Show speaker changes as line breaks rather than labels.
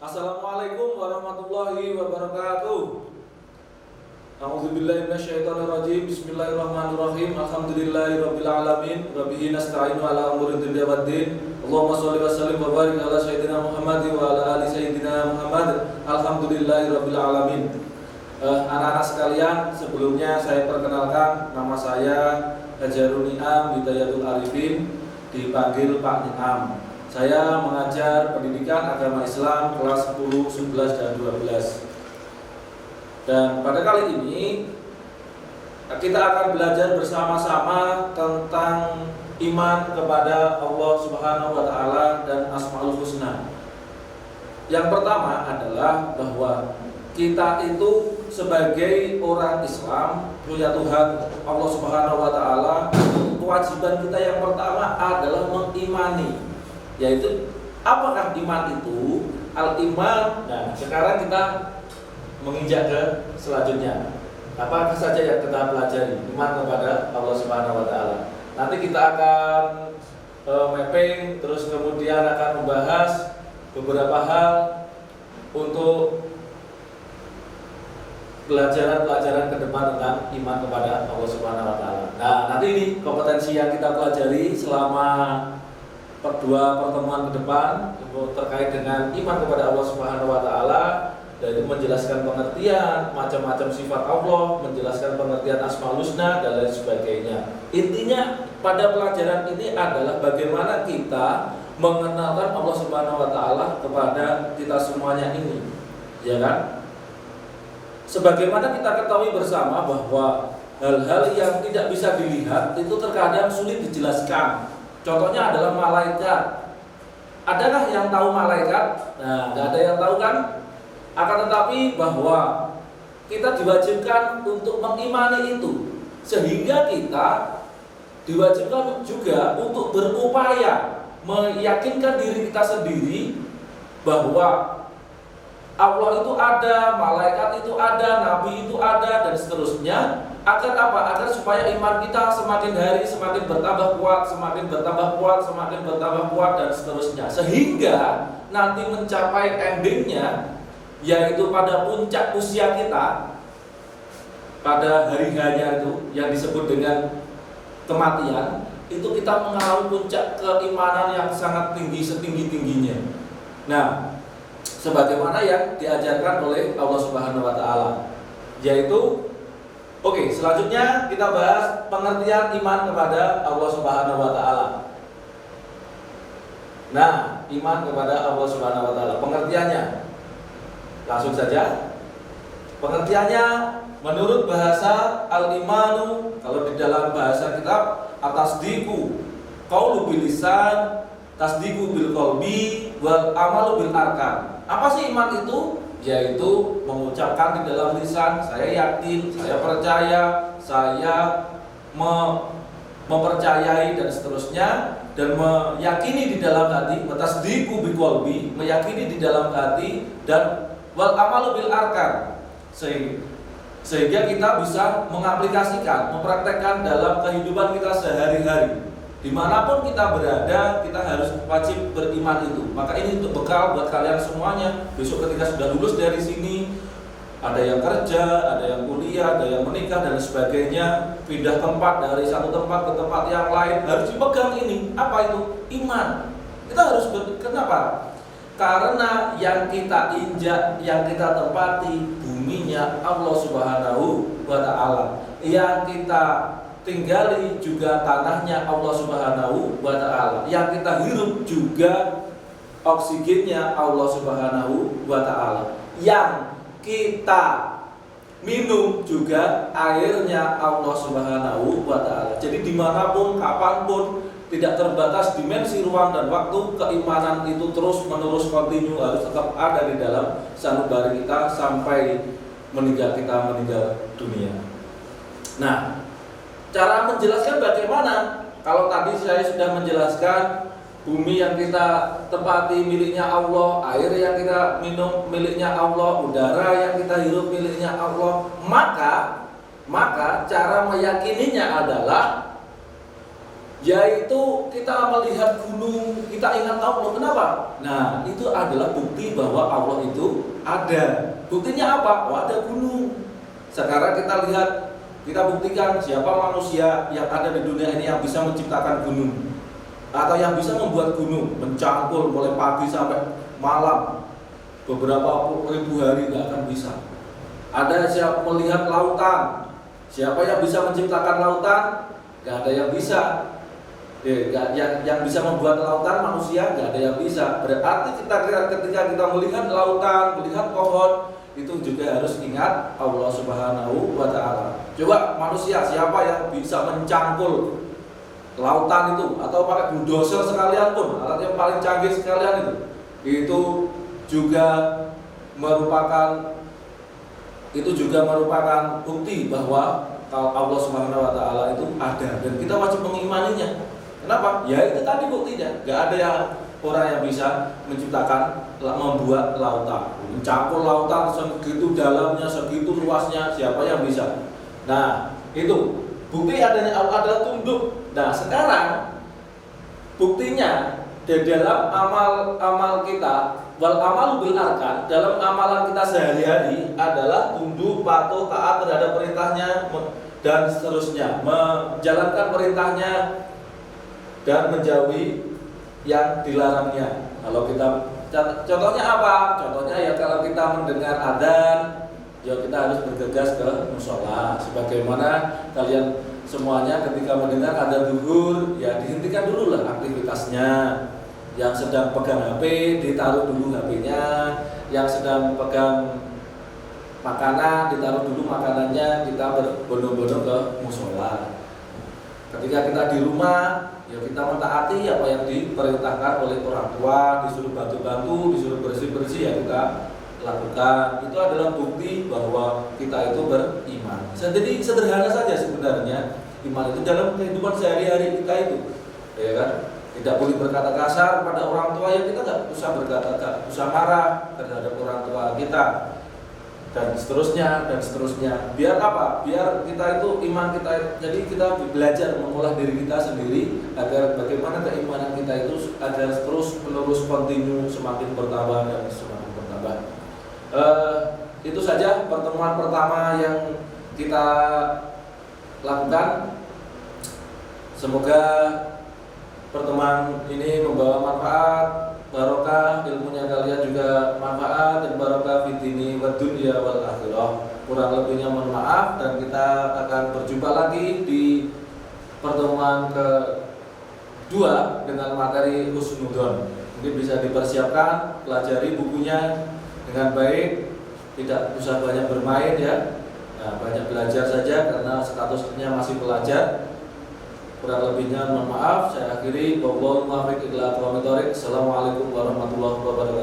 Assalamualaikum warahmatullahi wabarakatuh. A'udzubillahi minasyaitonirrajim. Bismillahirrahmanirrahim. Alhamdulillahirabbil alamin. Wa bihi nasta'inu ala umuri dunya waddin. Allahumma shalli wa sallim wa barik ala sayyidina Muhammad wa ala ali sayyidina Muhammad. Alhamdulillahirabbil alamin. Anak-anak sekalian, sebelumnya saya perkenalkan, nama saya Hajarun Ni'am Hidayatul Arifin, dipanggil Pak Ni'am. Saya mengajar pendidikan agama Islam kelas 10, 11, dan 12. Dan pada kali ini kita akan belajar bersama-sama tentang iman kepada Allah Subhanahu wa Ta'ala dan Asmaul Husna. Yang pertama adalah bahwa kita itu sebagai orang Islam punya Tuhan Allah Subhanahu wa Ta'ala. Kewajiban kita yang pertama adalah mengimani, yaitu apakah iman itu? Al-iman. Nah, sekarang kita menginjak ke selanjutnya. Apa saja yang kita pelajari? Iman kepada Allah Subhanahu wa Ta'ala. Nanti kita akan mapping, terus kemudian akan membahas beberapa hal untuk pelajaran-pelajaran ke depan tentang iman kepada Allah Subhanahu wa Ta'ala. Nah, nanti ini kompetensi yang kita pelajari selama dua pertemuan ke depan terkait dengan iman kepada Allah Subhanahu wa Ta'ala, yaitu menjelaskan pengertian macam-macam sifat Allah, menjelaskan pengertian Asmaul Husna dan lain sebagainya. Intinya pada pelajaran ini adalah bagaimana kita mengenalkan Allah Subhanahu wa Ta'ala kepada kita semuanya ini, ya kan? Sebagaimana kita ketahui bersama bahwa hal-hal yang tidak bisa dilihat itu terkadang sulit dijelaskan. Contohnya adalah malaikat. Adakah yang tahu malaikat? Nah, tidak ada yang tahu kan? Akan tetapi bahwa kita diwajibkan untuk mengimani itu, sehingga kita diwajibkan juga untuk berupaya meyakinkan diri kita sendiri bahwa Allah itu ada, malaikat itu ada, nabi itu ada, dan seterusnya. Agar apa? Agar supaya iman kita semakin hari semakin bertambah kuat, semakin bertambah kuat, semakin bertambah kuat, dan seterusnya. Sehingga nanti mencapai endingnya, yaitu pada puncak usia kita, pada hari hanya itu yang disebut dengan kematian, itu kita mengalami puncak keimanan yang sangat tinggi, setinggi-tingginya. Nah, sebagaimana yang diajarkan oleh Allah Subhanahu wa Ta'ala, yaitu selanjutnya kita bahas pengertian iman kepada Allah Subhanahu wa Ta'ala. Nah, iman kepada Allah Subhanahu wa Ta'ala, pengertiannya langsung saja. Pengertiannya menurut bahasa al-imanu, kalau di dalam bahasa kitab at-tasdiqu qaulu bil lisan, tasdiqu bil qalbi, wal amalu bil arkan. Apa sih iman itu? Yaitu mengucapkan di dalam lisan, saya yakin, saya percaya, saya mempercayai dan seterusnya, dan meyakini di dalam hati, tasdiqu bil qalbi, meyakini di dalam hati, dan wal amalu bil arkan, sehingga kita bisa mengaplikasikan, mempraktekkan dalam kehidupan kita sehari-hari. Dimanapun kita berada, kita harus wajib beriman itu. Maka ini untuk bekal buat kalian semuanya. Besok ketika sudah lulus dari sini, ada yang kerja, ada yang kuliah, ada yang menikah dan sebagainya, pindah tempat dari satu tempat ke tempat yang lain, harus dipegang ini. Apa itu? Iman. Kita harus kenapa? Karena yang kita injak, yang kita tempati, buminya Allah Subhanahu wa Ta'ala. Yang kita tinggali juga tanahnya Allah Subhanahu wa Ta'ala. Yang kita hirup juga oksigennya Allah Subhanahu wa Ta'ala. Yang kita minum juga airnya Allah Subhanahu wa Ta'ala. Jadi dimanapun, kapanpun, tidak terbatas dimensi ruang dan waktu, keimanan itu terus menerus kontinu, harus tetap ada di dalam sanubari kita sampai kita meninggal dunia. Nah, cara menjelaskan bagaimana? Kalau tadi saya sudah menjelaskan bumi yang kita tempati miliknya Allah, air yang kita minum miliknya Allah, udara yang kita hirup miliknya Allah, maka cara meyakininya adalah Yaitu kita melihat gunung, kita ingat Allah. Kenapa? Nah, itu adalah bukti bahwa Allah itu ada. Buktinya apa? Oh, ada gunung. Sekarang kita lihat, kita buktikan siapa manusia yang ada di dunia ini yang bisa menciptakan gunung, atau yang bisa membuat gunung mencangkul mulai pagi sampai malam beberapa ribu hari, nggak akan bisa. Ada siapa melihat lautan, siapa yang bisa menciptakan lautan? Nggak ada yang bisa. Yang bisa membuat lautan manusia, nggak ada yang bisa. Berarti ketika kita melihat lautan, melihat pohon, itu juga harus ingat Allah Subhanahu wa Ta'ala. Coba manusia, siapa yang bisa mencangkul lautan itu, atau pakai bulldozer sekalian pun, alat yang paling canggih sekalian itu juga merupakan bukti bahwa Allah Subhanahu wa Ta'ala itu ada, dan kita wajib mengimaninya. Kenapa? Ya itu tadi buktinya. Gak ada yang orang yang bisa menciptakan, membuat lautan, mencangkul lautan segitu dalamnya, segitu luasnya, siapa yang bisa? Nah, itu bukti adanya Allah adalah tunduk. Nah, sekarang buktinya di dalam amal kita, wal amalu bil arkan, dalam amalan kita sehari-hari adalah tunduk, patuh, taat terhadap perintahnya dan seterusnya, menjalankan perintahnya dan menjauhi yang dilarangnya. Kalau kita, contohnya apa? Contohnya ya kalau kita mendengar adzan, ya kita harus bergegas ke musola. Sebagaimana kalian semuanya ketika mendengar adzan zuhur, ya dihentikan dulu lah aktivitasnya. Yang sedang pegang HP, ditaruh dulu HP-nya. Yang sedang pegang makanan, ditaruh dulu makanannya. Kita berbondong-bondong ke musola. Ketika kita di rumah, ya kita mentaati apa yang diperintahkan oleh orang tua, disuruh bantu-bantu, disuruh bersih-bersih, ya kita lakukan. Itu adalah bukti bahwa kita itu beriman. Jadi sederhana saja sebenarnya iman itu dalam kehidupan sehari-hari kita itu, ya kan? Tidak boleh berkata kasar pada orang tua, ya kita nggak usah berkata, nggak usah marah terhadap orang tua kita, dan seterusnya. Biar apa? Biar kita itu iman kita, jadi kita belajar mengolah diri kita sendiri agar bagaimana keimanan kita itu agar terus menerus kontinu, semakin bertambah dan semakin bertambah. Itu saja pertemuan pertama yang kita lakukan. Semoga pertemuan ini membawa manfaat, barokah, ilmunya kalian juga manfaat, dan barokah fitini wa dunya wal akhirah. Kurang lebihnya mohon maaf, dan kita akan berjumpa lagi di pertemuan kedua dengan materi husnudon. Mungkin bisa dipersiapkan, pelajari bukunya dengan baik, tidak usah banyak bermain ya. Nah, banyak belajar saja karena statusnya masih pelajar. Kurang lebihnya mohon maaf, saya akhiri. Wabillahi taufiq wal hidayah. Assalamualaikum warahmatullahi wabarakatuh.